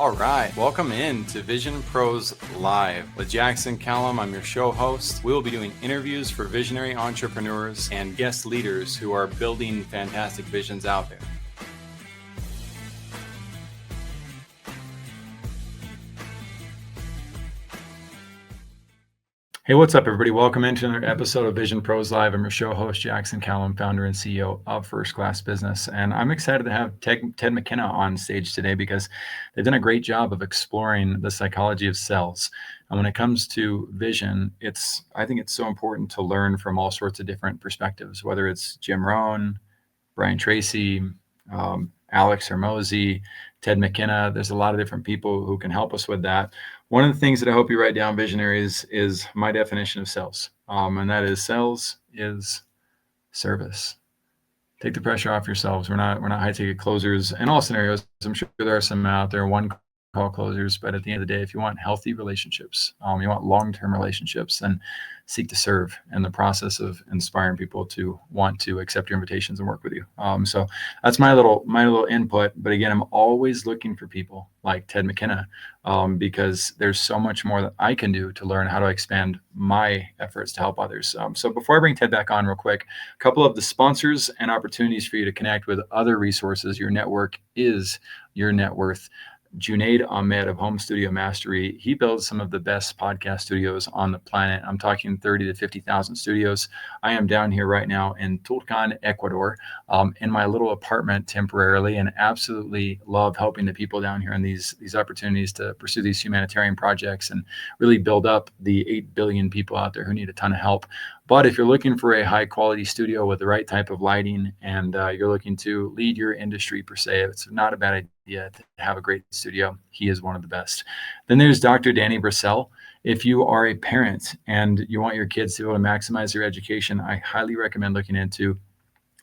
All right, welcome in to Vision Pros Live. With Jackson Callum, I'm your show host. We will be doing interviews for visionary entrepreneurs and guest leaders who are building fantastic visions out there. Hey, what's up, everybody? Welcome into another episode of Vision Pros Live. I'm your show host, Jackson Callum, founder and CEO of First Class Business. And I'm excited to have Ted McKenna on stage today because they've done a great job of exploring the psychology of sales. And when it comes to vision, I think it's so important to learn from all sorts of different perspectives, whether it's Jim Rohn, Brian Tracy, Alex Hermosi, Ted McKenna. There's a lot of different people who can help us with that. One of the things that I hope you write down, visionaries, is my definition of sales. And that is sales is service. Take the pressure off yourselves. We're not high ticket closers in all scenarios. I'm sure there are some out there, one call closers, but at the end of the day, if you want healthy relationships, you want long-term relationships, then seek to serve in the process of inspiring people to want to accept your invitations and work with you. So that's my little input. But again, I'm always looking for people like Ted McKenna because there's so much more that I can do to learn how to expand my efforts to help others. So before I bring Ted back on real quick, a couple of the sponsors and opportunities for you to connect with other resources. Your network is your net worth. Junaid Ahmed of Home Studio Mastery, he builds some of the best podcast studios on the planet. I'm talking 30 to 50,000 studios. I am down here right now in Tulcan, Ecuador, in my little apartment temporarily, and absolutely love helping the people down here in these opportunities to pursue these humanitarian projects and really build up the 8 billion people out there who need a ton of help. But if you're looking for a high quality studio with the right type of lighting and you're looking to lead your industry per se, it's not a bad idea to have a great studio. He is one of the best. Then there's Dr. Danny Brissell. If you are a parent and you want your kids to be able to maximize their education, I highly recommend looking into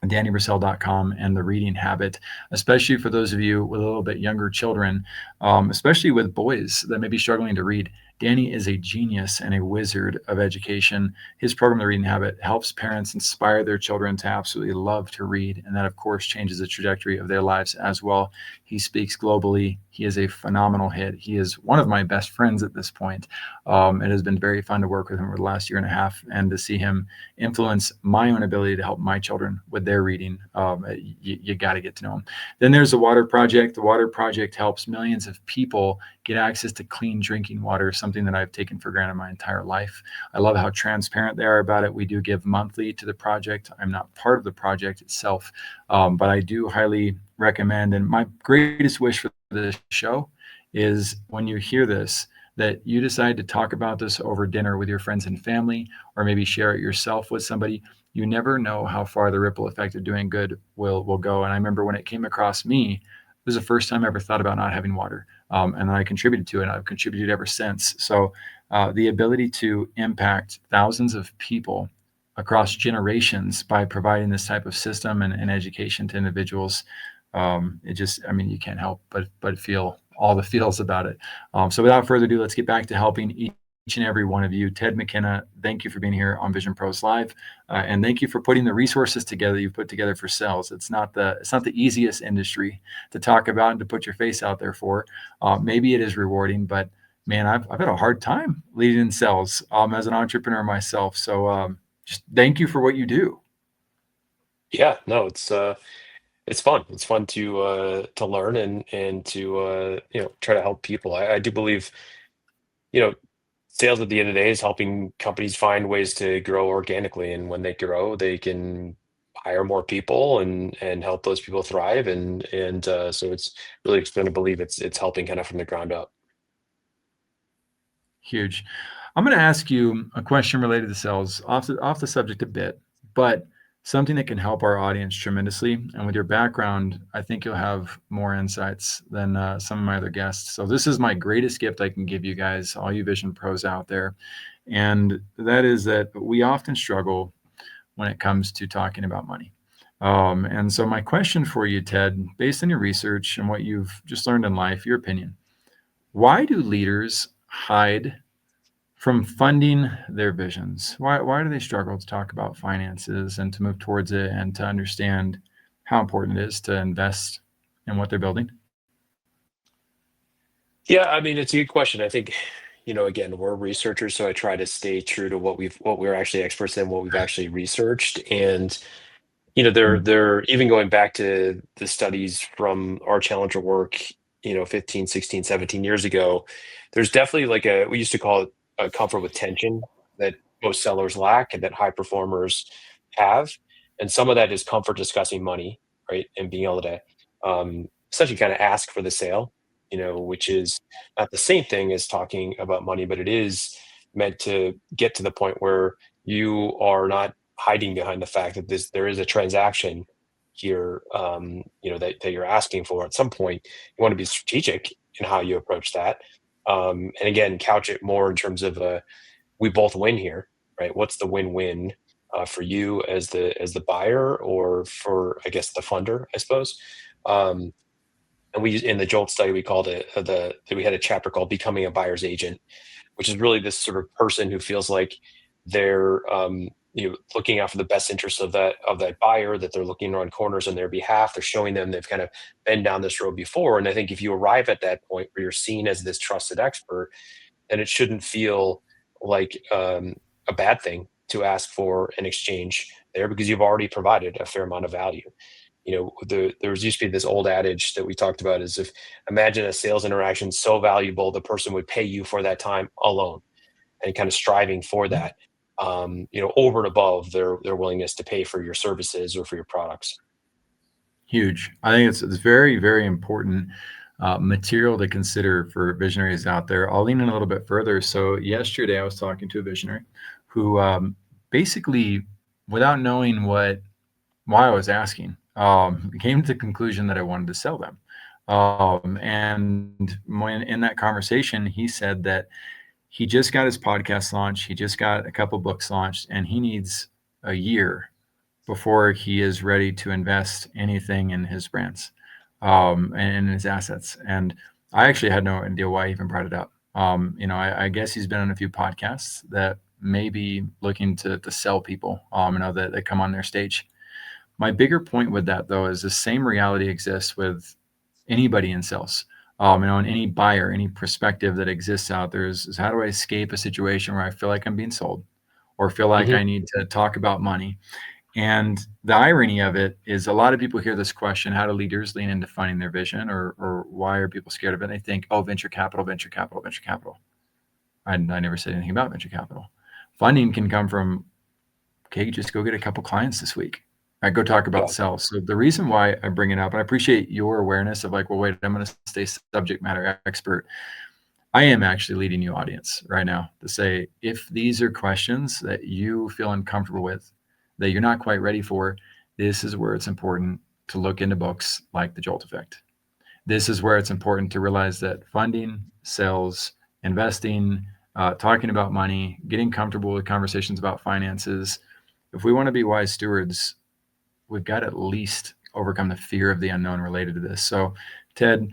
DannyBrissell.com and the reading habit, especially for those of you with a little bit younger children, especially with boys that may be struggling to read. Danny is a genius and a wizard of education. His program, The Reading Habit, helps parents inspire their children to absolutely love to read. And that, of course, changes the trajectory of their lives as well. He speaks globally. He is a phenomenal hit. He is one of my best friends at this point. It has been very fun to work with him over the last year and a half and to see him influence my own ability to help my children with their reading. You got to get to know him. Then there's the Water Project. The Water Project helps millions of people get access to clean drinking water, something that I've taken for granted my entire life. I love how transparent they are about it. We do give monthly to the project. I'm not part of the project itself, but I do highly recommend. And my greatest wish for this show is when you hear this, that you decide to talk about this over dinner with your friends and family, or maybe share it yourself with somebody. You never know how far the ripple effect of doing good will go. And I remember when it came across me, it was the first time I ever thought about not having water. And I contributed to it. I've contributed ever since. So the ability to impact thousands of people across generations by providing this type of system and education to individuals, you can't help but feel all the feels about it. So without further ado, let's get back to helping each and every one of you. Ted McKenna, thank you for being here on Vision Pros Live, and thank you for putting the resources together you've put together for sales. It's not the easiest industry to talk about and to put your face out there for. Maybe it is rewarding, but man, I've had a hard time leading in sales as an entrepreneur myself. So just thank you for what you do. Yeah, no, it's fun. It's fun to learn and to try to help people. I do believe, you know, sales at the end of the day is helping companies find ways to grow organically, and when they grow, they can hire more people and help those people thrive, and so it's really going to believe it's helping kind of from the ground up. Huge. I'm going to ask you a question related to sales off the subject a bit, but something that can help our audience tremendously. And with your background, I think you'll have more insights than some of my other guests. So this is my greatest gift I can give you guys, all you vision pros out there. And that is that we often struggle when it comes to talking about money. And so my question for you, Ted, based on your research and what you've just learned in life, your opinion, why do leaders hide from funding their visions? Why do they struggle to talk about finances and to move towards it and to understand how important it is to invest in what they're building? Yeah, I mean, it's a good question. I think, again, we're researchers, so I try to stay true to what we're actually experts in, what we've actually researched. And Mm. they're even going back to the studies from our Challenger work, 15, 16, 17 years ago. There's definitely like we used to call it a comfort with tension that most sellers lack and that high performers have. And some of that is comfort discussing money, right? And being able to essentially kind of ask for the sale, which is not the same thing as talking about money, but it is meant to get to the point where you are not hiding behind the fact that there is a transaction here, that you're asking for at some point. You want to be strategic in how you approach that, and again, couch it more in terms of we both win here, right? What's the win-win for you as the buyer, or for, I guess, the funder, I suppose. Um, and we in the Jolt study we called it we had a chapter called "Becoming a Buyer's Agent," which is really this sort of person who feels like they're looking out for the best interests of that buyer, that they're looking around corners on their behalf. They're showing them they've kind of been down this road before. And I think if you arrive at that point where you're seen as this trusted expert, then it shouldn't feel like a bad thing to ask for an exchange there, because you've already provided a fair amount of value. There was used to be this old adage that we talked about, is, if imagine a sales interaction so valuable the person would pay you for that time alone, and kind of striving for that, over and above their willingness to pay for your services or for your products. Huge. I think it's very, very important material to consider for visionaries out there. I'll lean in a little bit further. So yesterday I was talking to a visionary who basically, without knowing why I was asking, came to the conclusion that I wanted to sell them. And when in that conversation, he said that he just got his podcast launched, he just got a couple books launched, and he needs a year before he is ready to invest anything in his brands and in his assets. And I actually had no idea why he even brought it up. I guess he's been on a few podcasts that may be looking to sell people, that come on their stage. My bigger point with that, though, is the same reality exists with anybody in sales. And any buyer, any perspective that exists out there is how do I escape a situation where I feel like I'm being sold or feel like Hmm. I need to talk about money? And the irony of it is a lot of people hear this question, how do leaders lean into finding their vision, or why are people scared of it? And they think, oh, venture capital, venture capital, venture capital. I never said anything about venture capital. Funding can come from, okay, just go get a couple clients this week. Right, go talk about Yeah. sales. So the reason why I bring it up, and I appreciate your awareness of like, well, wait, I'm going to stay subject matter expert. I am actually leading you audience right now to say, if these are questions that you feel uncomfortable with, that you're not quite ready for, this is where it's important to look into books like The Jolt Effect. This is where it's important to realize that funding, sales, investing, talking about money, getting comfortable with conversations about finances, if we want to be wise stewards, we've got to at least overcome the fear of the unknown related to this. So, Ted,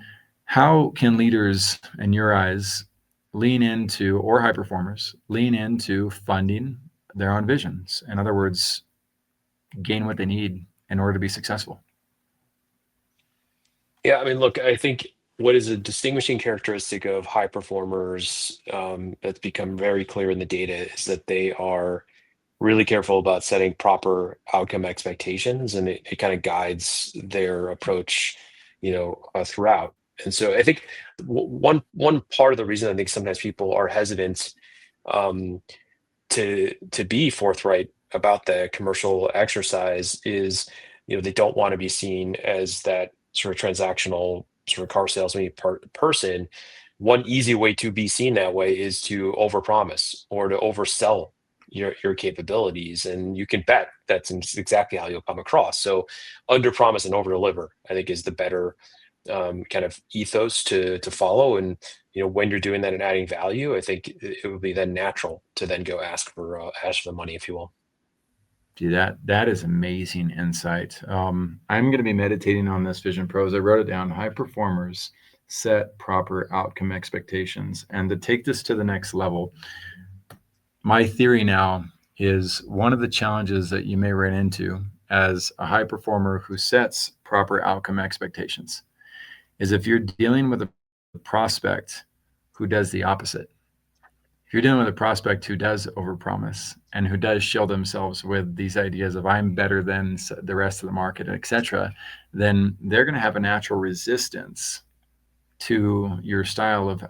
how can leaders, in your eyes, lean into, or high performers, lean into funding their own visions? In other words, gain what they need in order to be successful. Yeah, I mean, look, I think what is a distinguishing characteristic of high performers, that's become very clear in the data, is that they are really careful about setting proper outcome expectations, and it kind of guides their approach, throughout. And so I think one part of the reason I think sometimes people are hesitant, um, to be forthright about the commercial exercise is, they don't want to be seen as that sort of transactional sort of car salesman person. One easy way to be seen that way is to overpromise or to oversell your capabilities, and you can bet that's exactly how you'll come across. So under promise and over deliver, I think, is the better kind of ethos to follow. And when you're doing that and adding value, I think it would be then natural to then go ask for the money, if you will. Gee, that is amazing insight. I'm going to be meditating on this Vision Pros. I wrote it down. High performers set proper outcome expectations, and to take this to the next level, my theory now is one of the challenges that you may run into as a high performer who sets proper outcome expectations is if you're dealing with a prospect who does the opposite. If you're dealing with a prospect who does overpromise and who does show themselves with these ideas of I'm better than the rest of the market, etc., then they're going to have a natural resistance to your style of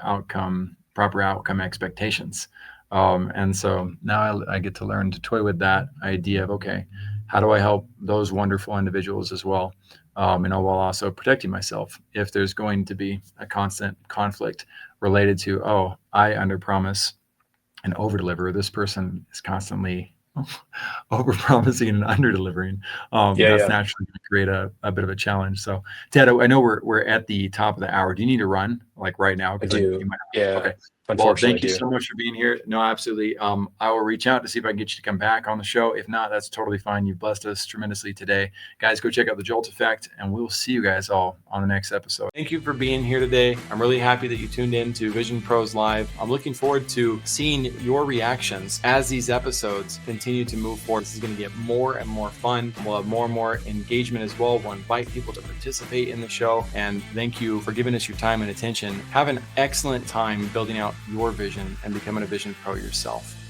proper outcome expectations. And so now I get to learn to toy with that idea of, okay, how do I help those wonderful individuals as well? While also protecting myself if there's going to be a constant conflict related to, oh, I underpromise and over deliver. This person is constantly over promising and under delivering. That's naturally going to create a bit of a challenge. So, Ted, I know we're at the top of the hour. Do you need to run like right now? I do. Okay. Well, thank you so much for being here. No, absolutely. I will reach out to see if I can get you to come back on the show. If not, that's totally fine. You've blessed us tremendously today. Guys, go check out the Jolt Effect, and we'll see you guys all on the next episode. Thank you for being here today. I'm really happy that you tuned in to Vision Pros Live. I'm looking forward to seeing your reactions as these episodes continue to move forward. This is going to get more and more fun. We'll have more and more engagement as well. We'll invite people to participate in the show. And thank you for giving us your time and attention. Have an excellent time building out your vision and becoming a vision pro yourself.